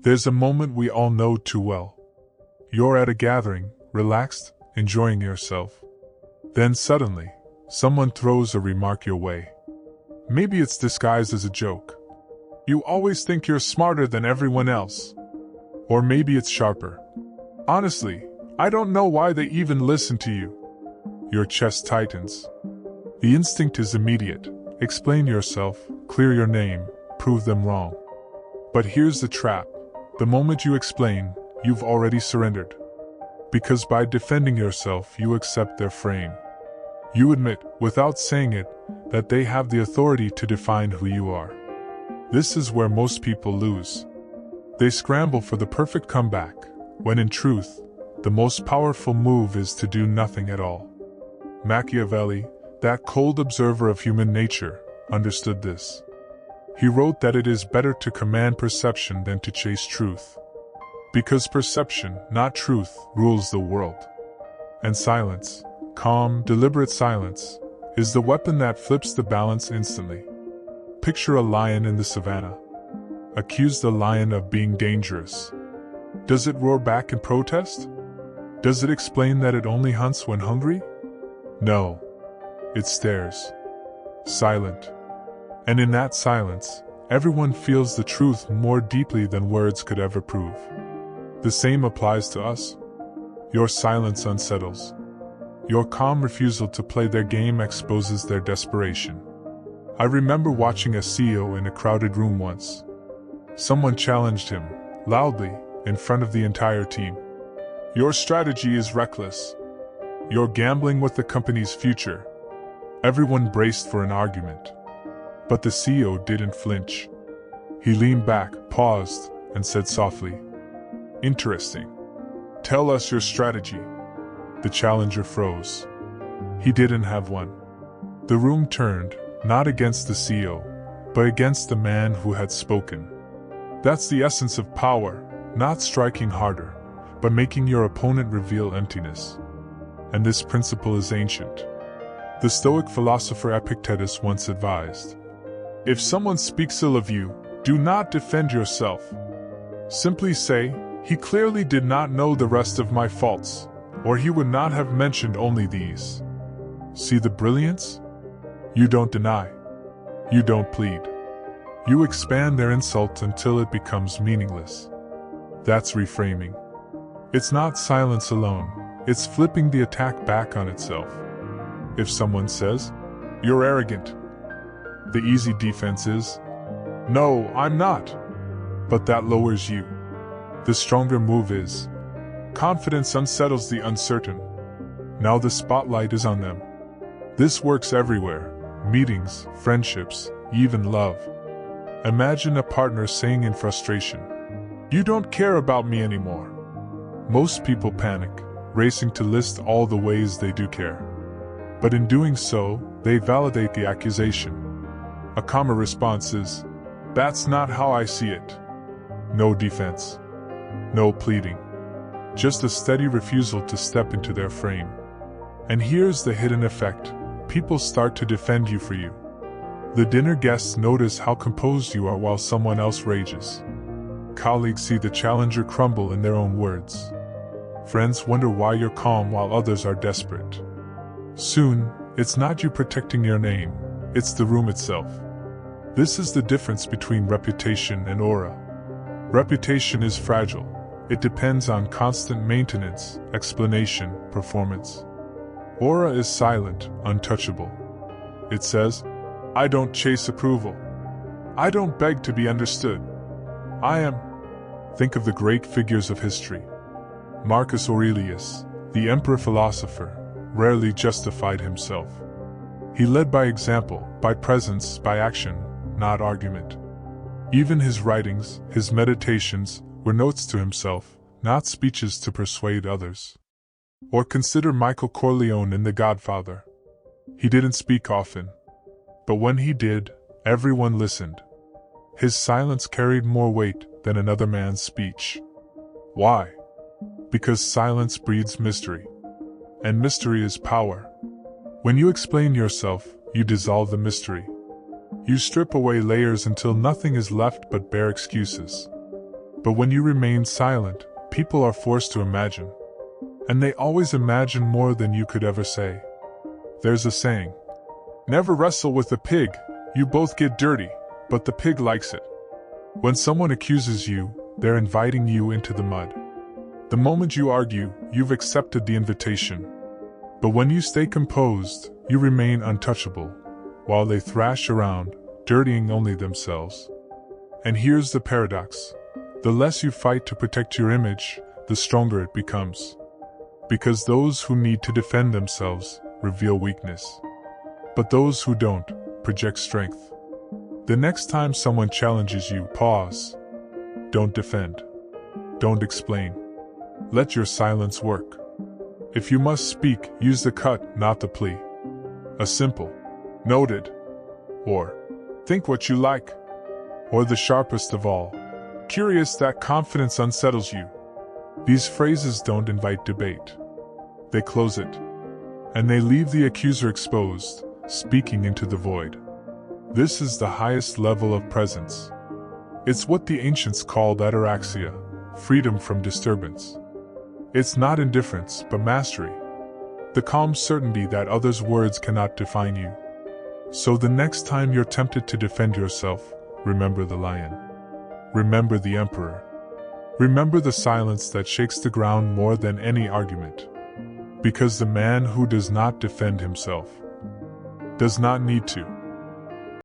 There's a moment we all know too well. You're at a gathering, relaxed, enjoying yourself. Then suddenly, someone throws a remark your way. Maybe it's disguised as a joke. You always think you're smarter than everyone else. Or maybe it's sharper. Honestly, I don't know why they even listen to you. Your chest tightens. The instinct is immediate. Explain yourself, clear your name, prove them wrong. But here's the trap. The moment you explain, you've already surrendered. Because by defending yourself, you accept their frame. You admit, without saying it, that they have the authority to define who you are. This is where most people lose. They scramble for the perfect comeback, when in truth, the most powerful move is to do nothing at all. Machiavelli, that cold observer of human nature, understood this. He wrote that it is better to command perception than to chase truth. Because perception, not truth, rules the world. And silence, calm, deliberate silence, is the weapon that flips the balance instantly. Picture a lion in the savannah. Accuse the lion of being dangerous. Does it roar back in protest? Does it explain that it only hunts when hungry? No. It stares. Silent. And in that silence, everyone feels the truth more deeply than words could ever prove. The same applies to us. Your silence unsettles. Your calm refusal to play their game exposes their desperation. I remember watching a CEO in a crowded room once. Someone challenged him, loudly, in front of the entire team. Your strategy is reckless. You're gambling with the company's future. Everyone braced for an argument. But the CEO didn't flinch. He leaned back, paused, and said softly, "Interesting. Tell us your strategy." The challenger froze. He didn't have one. The room turned, not against the CEO, but against the man who had spoken. That's the essence of power, not striking harder, but making your opponent reveal emptiness. And this principle is ancient. The Stoic philosopher Epictetus once advised, "If someone speaks ill of you, do not defend yourself. Simply say, 'He clearly did not know the rest of my faults, or he would not have mentioned only these.' See the brilliance? You don't deny. You don't plead. You expand their insult until it becomes meaningless. That's reframing. It's not silence alone, it's flipping the attack back on itself. If someone says, 'You're arrogant,' the easy defense is, 'No, I'm not.' But that lowers you. The stronger move is, confidence unsettles the uncertain. Now the spotlight is on them. This works everywhere. Meetings, friendships, even love. Imagine a partner saying in frustration, "You don't care about me anymore." Most people panic, racing to list all the ways they do care. But in doing so, they validate the accusation. A calmer response is, "That's not how I see it." No defense. No pleading. Just a steady refusal to step into their frame. And here's the hidden effect. People start to defend you for you. The dinner guests notice how composed you are while someone else rages. Colleagues see the challenger crumble in their own words. Friends wonder why you're calm while others are desperate. Soon, it's not you protecting your name, it's the room itself. This is the difference between reputation and aura. Reputation is fragile. It depends on constant maintenance, explanation, performance. Aura is silent, untouchable. It says, "I don't chase approval. I don't beg to be understood. I am." Think of the great figures of history. Marcus Aurelius, the emperor philosopher, rarely justified himself. He led by example, by presence, by action, not argument. Even his writings, his meditations, were notes to himself, not speeches to persuade others. Or consider Michael Corleone in The Godfather. He didn't speak often. But when he did, everyone listened. His silence carried more weight than another man's speech. Why? Because silence breeds mystery. And mystery is power. When you explain yourself, you dissolve the mystery. You strip away layers until nothing is left but bare excuses. But when you remain silent, people are forced to imagine. And they always imagine more than you could ever say. There's a saying, never wrestle with a pig, you both get dirty, but the pig likes it. When someone accuses you, they're inviting you into the mud. The moment you argue, you've accepted the invitation. But when you stay composed, you remain untouchable, while they thrash around, dirtying only themselves. And here's the paradox. The less you fight to protect your image, the stronger it becomes. Because those who need to defend themselves reveal weakness. But those who don't project strength. The next time someone challenges you, pause. Don't defend. Don't explain. Let your silence work. If you must speak, use the cut, not the plea. A simple, noted, or think what you like, or the sharpest of all, curious that confidence unsettles you. These phrases don't invite debate. They close it. And they leave the accuser exposed, speaking into the void. This is the highest level of presence. It's what the ancients called ataraxia, freedom from disturbance. It's not indifference, but mastery. The calm certainty that others' words cannot define you. So the next time you're tempted to defend yourself, remember the lion. Remember the emperor. Remember the silence that shakes the ground more than any argument. Because the man who does not defend himself does not need to.